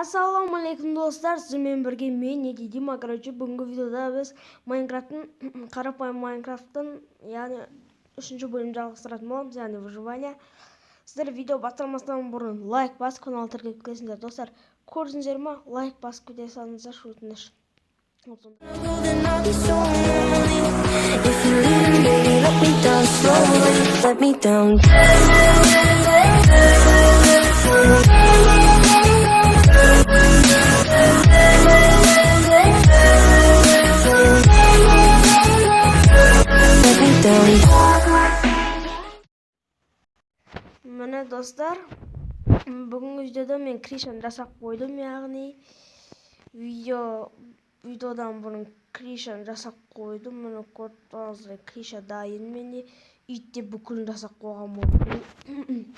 Ассалаумағалейкум достар, сізбен бірге мен Неди Дима. Бүгінгі видеода біз Майнкрафттың, қарапайым Майнкрафттың, яғни 3-ші бөлімді жалғастыратын боламыз, яғни выживание. Сіздер видео бастамастан бұрын лайк басып, канал тіркеп кетесіңдер достар. Көрдіңіздер ма? Лайк басып кете салыңыздар, өтініш. Міне достар, бүгінгі видеода мен кришаны жасап қойдым, яғни видеодан бұрын кришаны жасап қойдым. Міне көрдіңіздер, криша дайын, менде үйде бүкілін жасап қойған болдым.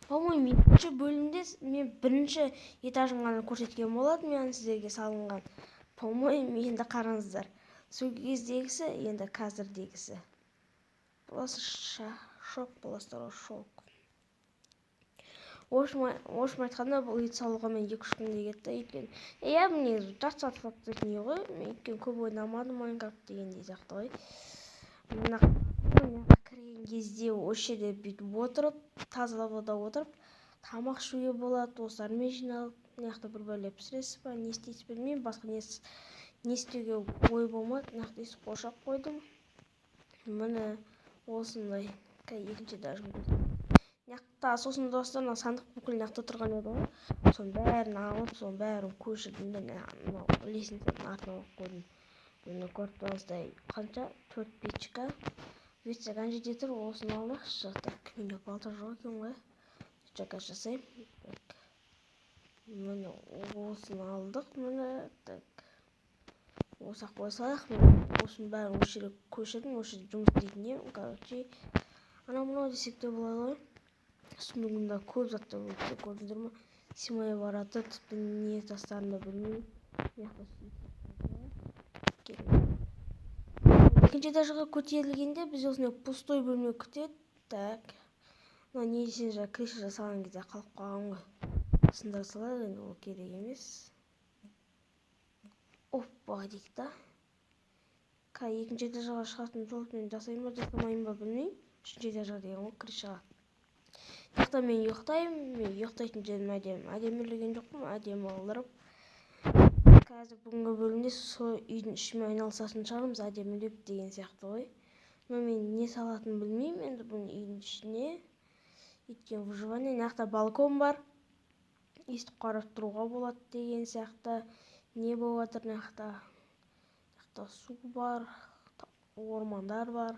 По-моему, екінші бөлімде мен бірінші этажын ғана көрсеткен болатын, яғни сіздерге салынған. По-моему, енді қараңыздар. Сол кездегісі, енді қазірдегісі. Осы шок боластар, шок. Ошым айтқанда, бұл ет салуға мен 2-3 күнде кетті. Өйткені, мен жасатып не ғой, мен өйткені көп ойнамадым Майнкрафт дегендей сияқты ғой. Мына кірген кезде осы жерде бүйтіп отырып, таза вода отырып, тамақ ішуге болады, достармен жиналып, мынақты бір бөле пісіресіз ба, не істейсіз білмеймін, басқа не істеуге ой болмады, мынақты ес қошап қойдым. Міне осындай екінші этажым. Мынақты сосын достар, сандық бүкіл мынақты тұрған еді ғой. Соның бәрін алып, соның бәрін көшірдім де лестницаның артына қойдым. Міне көрдіңіздер, қанша 4 печка. Ветсек ана жерде тұр, осыны алайықшы. Так, менде балтыр жоқ екен ғой. Чекай жасаймын. Міне осыны алдық, міне так. Осақ қойсақ, осының бәрін осы жерге көшірдім, осы жұмыс істейтін ем. Короче, анау десек те болады ғой. Сундығында көп заттар болды, көрдіңдер ме? Симай барады, тіпті не тастарында білмеймін. Екінші этажға көтерілгенде біз осындай пустой бөлме күтеді. Так. Не десеңіз, криша жасаған кезде қалып қалған ғой. Сындыра салайық, енді ол керек емес. Оппа дейік та. Екінші этажға шығатын жол мен жасаймын ба, жасамайын ба білмеймін. 3-ші этажға деген ғой кришаға. Яқта мен ұйықтайтын жерім әдемілеген жоқпын, әдемі алдырып. Қазір бүгінгі бөлімде сол үйдің ішімен айналысатын шығармыз, әдемілеп деген сияқты ғой. Но мен не салатын білмеймін, енді бұл үйдің ішіне. Өйткені выживание, мынақты балкон бар. Естіп қарап тұруға болады деген сияқты. Не болып жатыр мынақты? Мынақты су бар, ормандар бар.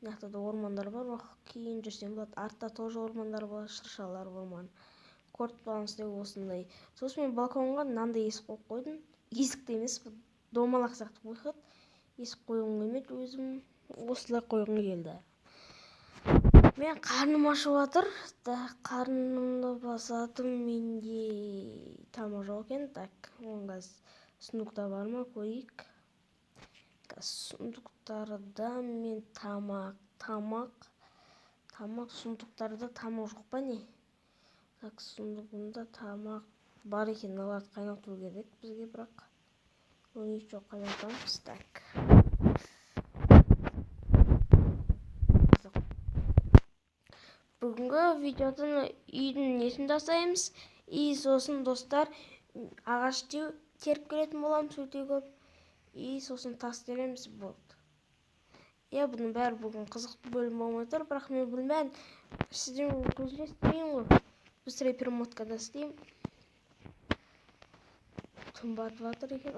Мынақты да ормандар бар, кейін жүрсем болады. Артта тоже ормандар бар, шыршалар орман. Көрдіңіздер осындай. Сосын мен балконға мынандай есік қойып қойдым. Есікті емес, домалақ сияқты қойып. Есік қойғым келмеді, өзім осылай қойғым келді. Мен қарным ашып жатыр. Қарнымды басатым, менде тамақ жоқ екен. Так, оңға сундықта бар ма, көрейік. Сундықтарда мен тамақ сундықтарда тамақ жоқ па не? Так, сундығында тамақ бар екен, аларды қайнату керек бізге, бірақ ничего қайнатамыз. Так. Бүгінгі видеодан үйдің несін жасаймыз. И сосын достар, ағаш теріп келетін боламыз өте көп. И сосын тас тереміз болды. Бұның бәрі бүгін қызықты бөлім болмай тұр, бірақ мен білмән. Сізден көзіле істеймін ғой. Быстрее перемоткада істеймін. Күн батып жатыр екен.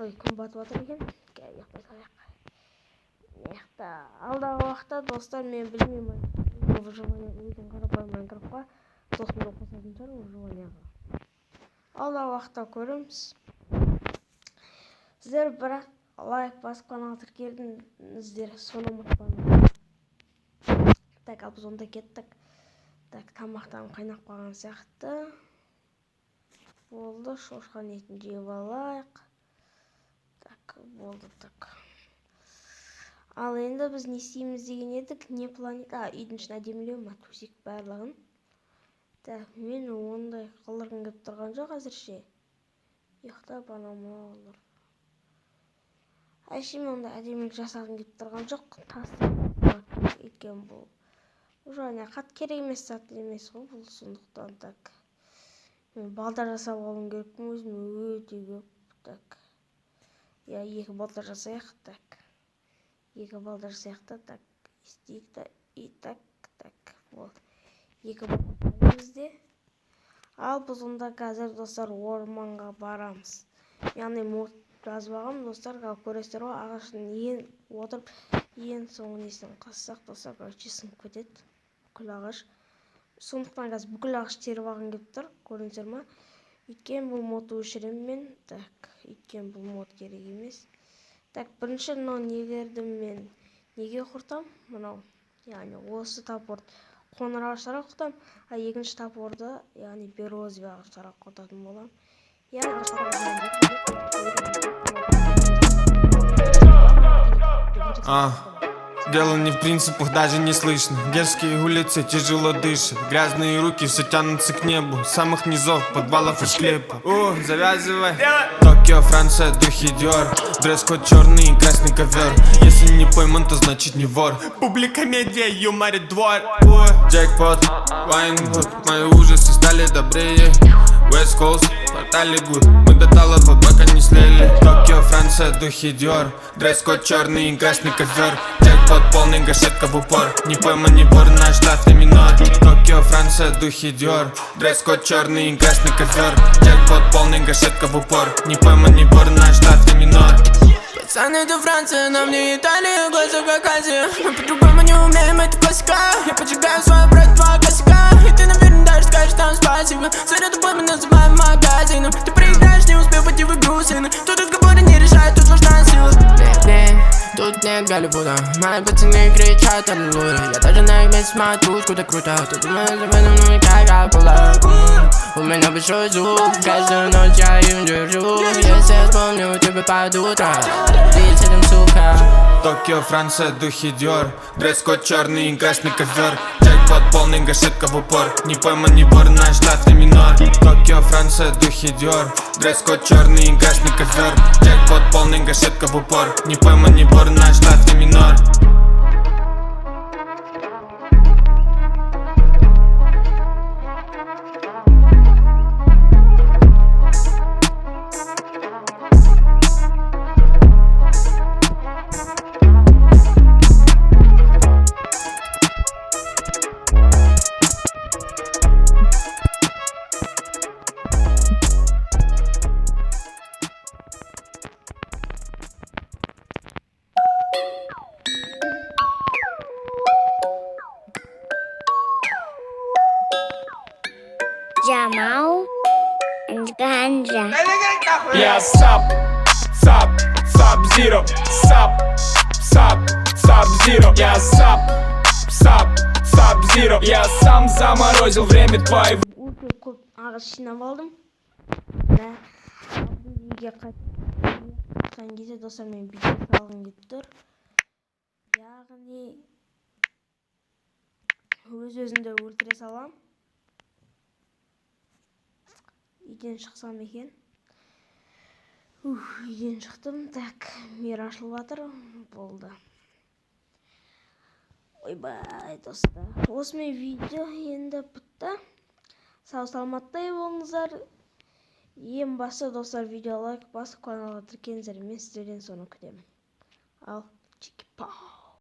Алдағы уақытта достар, мен білмеймін. Выживание қарапайым Майнкрафтқа сосын қосатын шығар выживанияға. Алдағы уақытта көреміз. Сіздер бірақ лайк басып канал тіркелдіңіздер, соны ұмытпаңыздар. Так, ал біз онда кеттік. Так, тамақтан қайнап қалған сияқты. Болды, шошқан етін жеп алайық. Так, болды, так. Ал енді біз не істейміз деген едік, не планета? Үйдің ішін әдемілеу ма, төсек барлығын. Так, мен ондай қылырғым келіп тұрған жоқ әзірше. Ұйықтап анау olur. Әшейін онда әдемілік жасағым келіп тұрған жоқ. Тастап екен бұл. Уже қат керек емес зат емес ғой бұл, сондықтан так. Мен балдар жасап алуым керекпін өзіме өте көп. Так. Я екі балдар жасайық. Так. Екі балдар жасайық та так. Істейік та и так. Вот. Екі балдар бізде. Ал біз онда қазір достар орманға барамыз. Яғни мод жазып алғам достар, көресіздер ғой, ағаштың ең отырып ең соңғы несін қассақ достар, короче сынып кетеді. Бүкіл ағаш. Сондықтан қазір бүкіл ағаш теріп алғым келіп тұр, көрдіңіздер ма? Өйткені бұл модты өшіремін мен. Так, өйткені бұл мод керек емес. Так, бірінші мынау негерді мен неге құртам? Мынау, яғни осы тапорды қоңыр ағаштарға құртам, а екінші тапорды, яғни березовый ағаштарға құртатын болам. Дело не в принципах, даже не слышно. Дерзкие улицы тяжело дышат. Грязные руки все тянутся к небу. С самых низов подвалов и склепа. Завязывай. Токио, Франция, духи Диор. Дресс-код черный и красный ковер. Если не пойман, то значит не вор. Публика, медиа, юморит двор. Джекпот, Вайнвуд. Мои ужасы стали добрее. West Coast, портали гуд. Мы до талов, пока не слили. Токио, Франция, духи Диор. Дресс-код черный и красный ковер. Джекпот полный, гашетка в упор. Не пойман, не вор, наш штат и минор. Токио, Франция, духи Диор. Дресс-код черный и красный ковер. Джекпот полный, гашетка в упор. Не пойман, не вор, наш штат и минор. Пацаны, это Франция, нам не Италия, глаза как Азия. Мы по-другому не умеем, это классика. Я поджигаю свой брат, два косяка. И ты, наверное, даже скажешь там спасибо. За тобой мы называем магазином. Ты проиграешь, не успев войти в игру, сын. Тут разговоры не решают, тут нужна сила. Тут нет Голливуда. Мои пацаны кричат аллилуйя. Я даже на их месте смотрю, сколько круто. Ты думаешь об этом, ну и как было. У меня большой зуб, каждую ночь я им держу. Если я вспомню тебя под утро, ты с этим сука. Токио, Франция, духи Диор. Дресс-код черный и красный ковер. Джекпот полный, гашетка в упор. Не пойман, не вор, наш штат и минор. Токио, Франция, духи Диор. Дресс-код черный и красный ковер. Джекпот полный, гашетка в упор. Не пойман, не вор, наш штат и минор. Jamal and Ganja. Я Sub-Zero. Sub-Zero. Я Sub-Zero. Я сам заморозил время твоего. Өте көп ағаш жинап алдым. Үйге қайтқан кезде достар мен видео салғым келіп тұр. Яғни өз-өзімді өлтіре салам. Үйден шықсам екен. Үйден шықтым. Так, мир ашылып жатыр. Болды. Ойбай достар. Осымен видео енді бітті. Сау саламаттай болыңыздар. Ең басты достар, видео лайк басып каналға тіркеліңіздер. Мен сіздерден соны күтемін. Ал, чики-па.